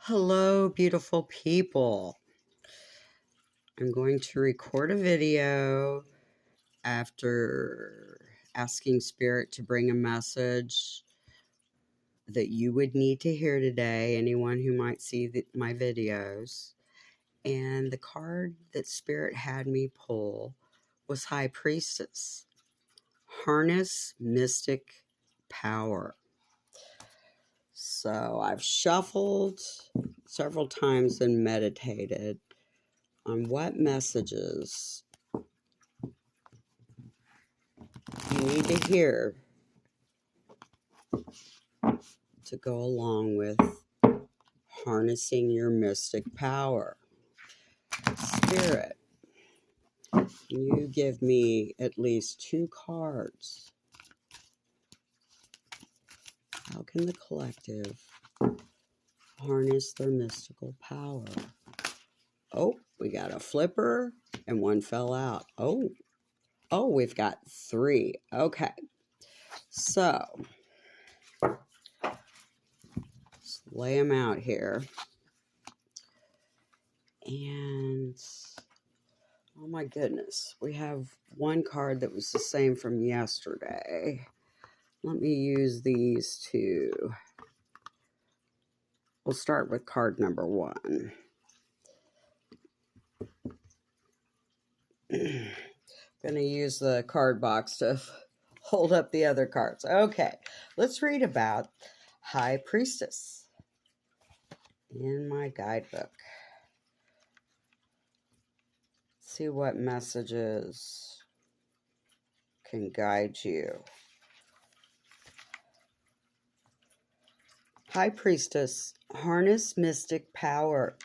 Hello, beautiful people. I'm going to record a video after asking Spirit to bring a message that you would need to hear today, anyone who might see my videos. And the card that Spirit had me pull was High Priestess. Harness Mystic Power. So I've shuffled several times and meditated on what messages you need to hear to go along with harnessing your mystic power. Spirit, you give me at least 2 cards. How can the collective harness their mystical power? Oh, we got a flipper and one fell out. Oh, we've got 3. Okay. So, let's lay them out here. And, oh my goodness, we have one card that was the same from yesterday. Let me use these 2. We'll start with card number 1. I'm going to use the card box to hold up the other cards. Okay, let's read about High Priestess in my guidebook. See what messages can guide you. High Priestess, harness mystic power.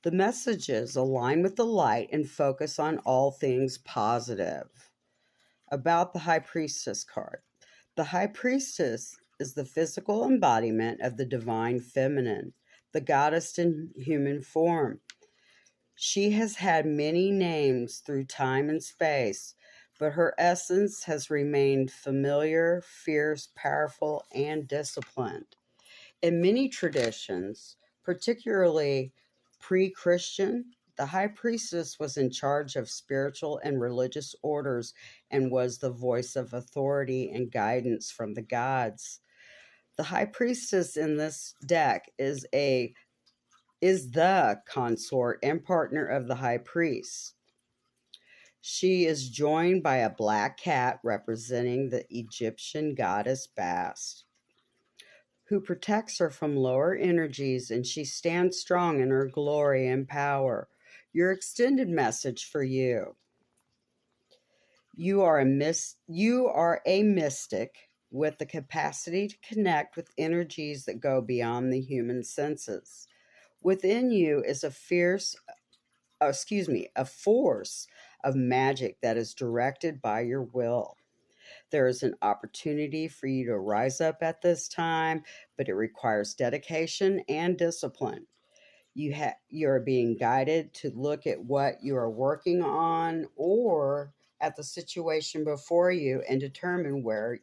The messages align with the light and focus on all things positive. About the High Priestess card. The High Priestess is the physical embodiment of the divine feminine, the goddess in human form. She has had many names through time and space, but her essence has remained familiar, fierce, powerful, and disciplined. In many traditions, particularly pre-Christian, the high priestess was in charge of spiritual and religious orders and was the voice of authority and guidance from the gods. The high priestess in this deck is the consort and partner of the high priest. She is joined by a black cat representing the Egyptian goddess Bast, who protects her from lower energies, and she stands strong in her glory and power. Your extended message for you. You are a mystic with the capacity to connect with energies that go beyond the human senses. Within you is a force of magic that is directed by your will. There is an opportunity for you to rise up at this time, but it requires dedication and discipline. You're being guided to look at what you are working on or at the situation before you and determine where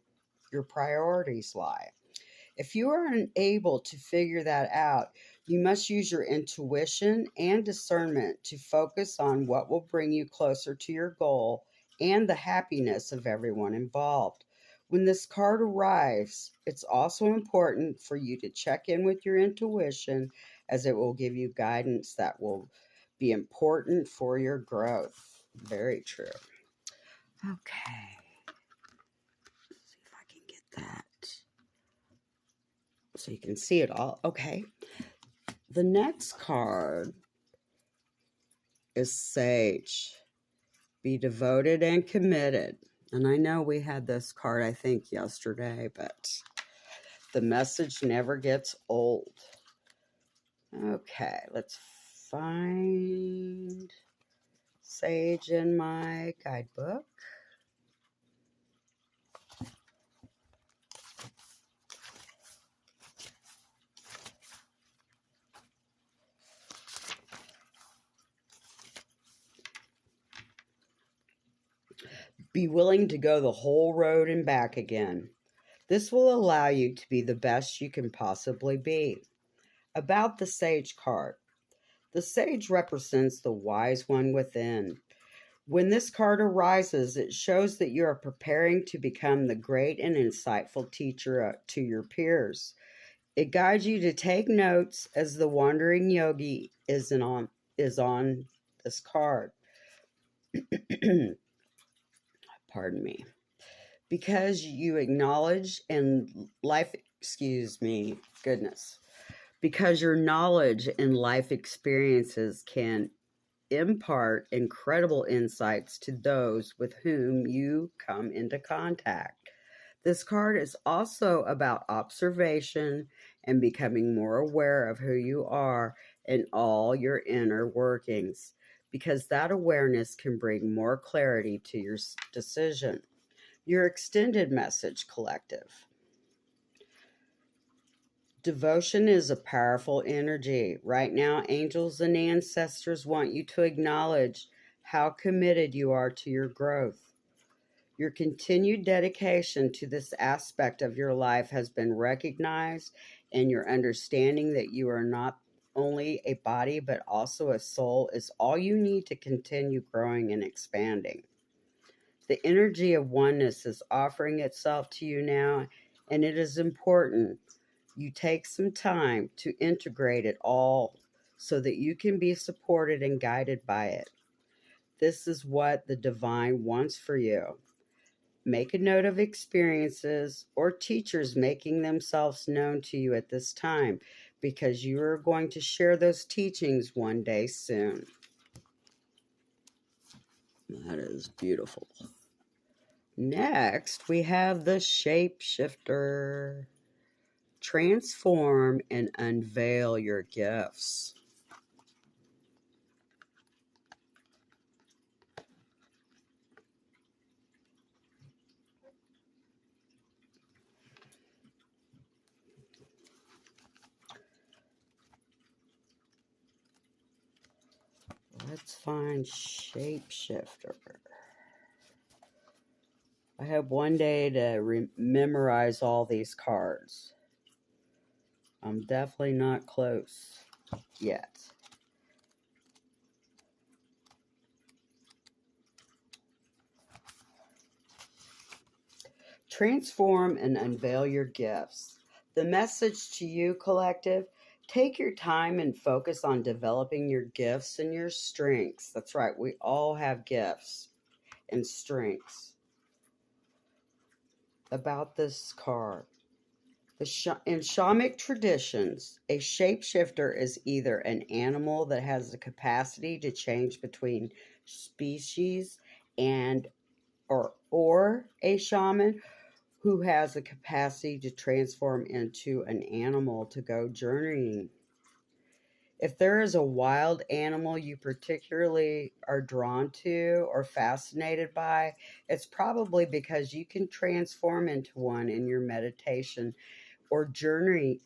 your priorities lie. If you are unable to figure that out, you must use your intuition and discernment to focus on what will bring you closer to your goal and the happiness of everyone involved. When this card arrives, it's also important for you to check in with your intuition, as it will give you guidance that will be important for your growth. Very true. Okay. Let's see if I can get that so you can see it all. Okay. The next card is Sage. Be devoted and committed. And I know we had this card, I think, yesterday, but the message never gets old. Okay, let's find Sage in my guidebook. Be willing to go the whole road and back again. This will allow you to be the best you can possibly be. About the Sage card. The Sage represents the wise one within. When this card arises, it shows that you are preparing to become the great and insightful teacher to your peers. It guides you to take notes as the wandering yogi is on this card. Pardon me. Because you acknowledge and life, excuse me, goodness. Because your knowledge and life experiences can impart incredible insights to those with whom you come into contact. This card is also about observation and becoming more aware of who you are and all your inner workings, because that awareness can bring more clarity to your decision. Your extended message collective. Devotion is a powerful energy. Right now, angels and ancestors want you to acknowledge how committed you are to your growth. Your continued dedication to this aspect of your life has been recognized, and your understanding that you are not only a body but also a soul is all you need to continue growing and expanding. The energy of oneness is offering itself to you now, and it is important you take some time to integrate it all so that you can be supported and guided by it. This is what the divine wants for you. Make a note of experiences or teachers making themselves known to you at this time, because you are going to share those teachings one day soon. That is beautiful. Next, we have the Shapeshifter. Transform and unveil your gifts. Let's find Shapeshifter. I hope one day to memorize all these cards. I'm definitely not close yet. Transform and unveil your gifts. The message to you, collective: take your time and focus on developing your gifts and your strengths. That's right, we all have gifts and strengths. About this card. In shamanic traditions, a shapeshifter is either an animal that has the capacity to change between species and or a shaman who has the capacity to transform into an animal to go journeying. If there is a wild animal you particularly are drawn to or fascinated by, it's probably because you can transform into one in your meditation or journeying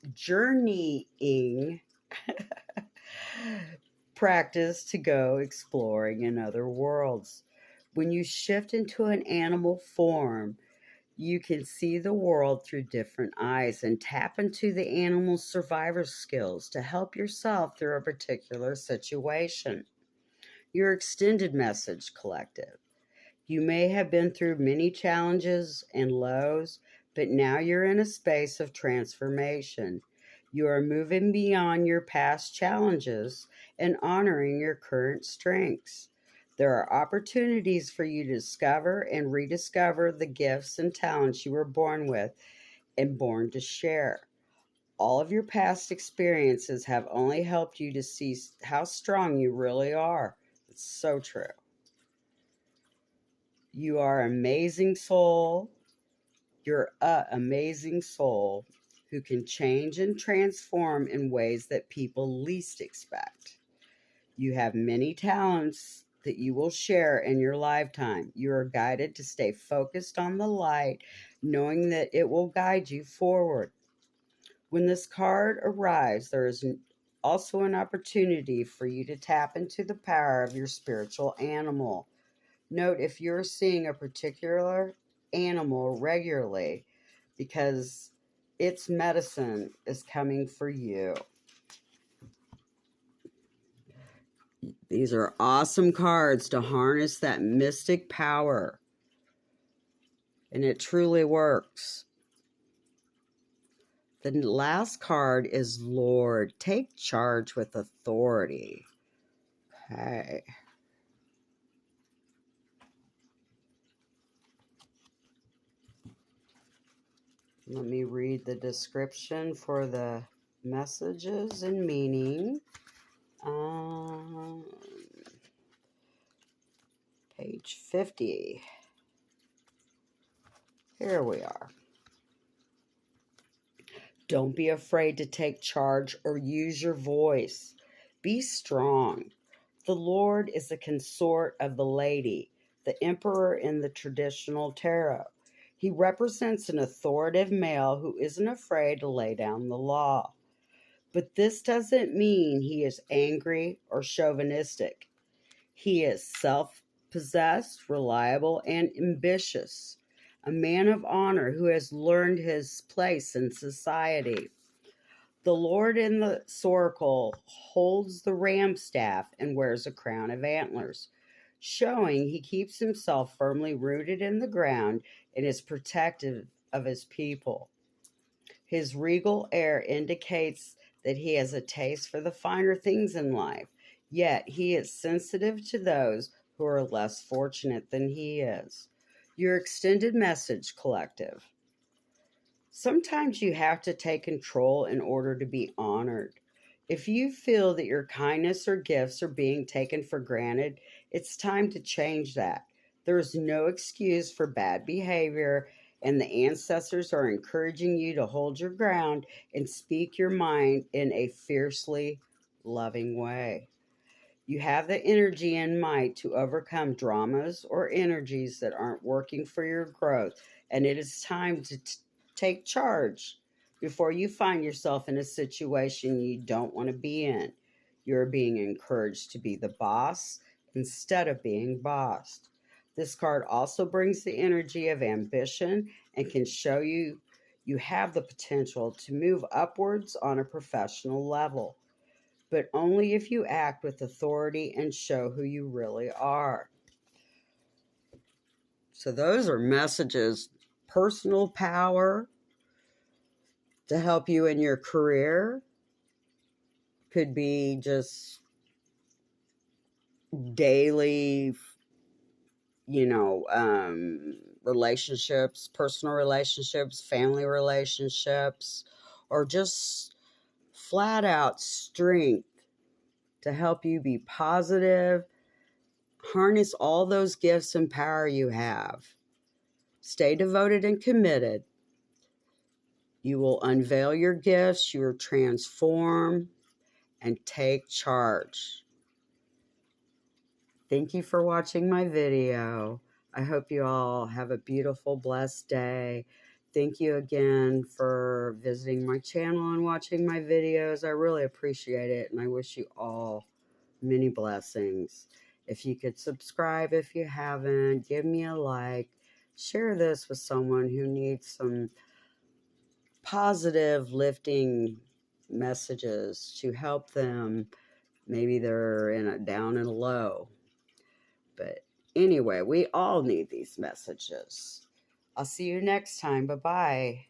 practice to go exploring in other worlds. When you shift into an animal form, you can see the world through different eyes and tap into the animal's survivor skills to help yourself through a particular situation. Your extended message collective. You may have been through many challenges and lows, but now you're in a space of transformation. You are moving beyond your past challenges and honoring your current strengths. There are opportunities for you to discover and rediscover the gifts and talents you were born with and born to share. All of your past experiences have only helped you to see how strong you really are. It's so true. You are an amazing soul. You're an amazing soul who can change and transform in ways that people least expect. You have many talents that you will share in your lifetime. You are guided to stay focused on the light, knowing that it will guide you forward. When this card arrives, there is also an opportunity for you to tap into the power of your spiritual animal. Note if you're seeing a particular animal regularly, because its medicine is coming for you. These are awesome cards to harness that mystic power. And it truly works. The last card is Lord. Take charge with authority. Okay. Let me read the description for the messages and meaning. Page 50. Here we are. Don't be afraid to take charge or use your voice. Be strong. The Lord is the consort of the lady, the emperor in the traditional tarot. He represents an authoritative male who isn't afraid to lay down the law. But this doesn't mean he is angry or chauvinistic. He is self-possessed, reliable, and ambitious. A man of honor who has learned his place in society. The Lord in the Soracle holds the ram staff and wears a crown of antlers, showing he keeps himself firmly rooted in the ground and is protective of his people. His regal air indicates that he has a taste for the finer things in life, yet he is sensitive to those who are less fortunate than he is. Your extended message, collective. Sometimes you have to take control in order to be honored. If you feel that your kindness or gifts are being taken for granted, it's time to change that. There is no excuse for bad behavior, and the ancestors are encouraging you to hold your ground and speak your mind in a fiercely loving way. You have the energy and might to overcome dramas or energies that aren't working for your growth, and it is time to take charge before you find yourself in a situation you don't want to be in. You're being encouraged to be the boss instead of being bossed. This card also brings the energy of ambition and can show you have the potential to move upwards on a professional level, but only if you act with authority and show who you really are. So those are messages. Personal power to help you in your career. Could be just daily, relationships, personal relationships, family relationships, or just flat out strength to help you be positive. Harness all those gifts and power you have. Stay devoted and committed. You will unveil your gifts, you will transform, and take charge. Thank you for watching my video. I hope you all have a beautiful, blessed day. Thank you again for visiting my channel and watching my videos. I really appreciate it, and I wish you all many blessings. If you could subscribe if you haven't, give me a like, share this with someone who needs some positive, lifting messages to help them. Maybe they're down and low. But anyway, we all need these messages. I'll see you next time. Bye-bye.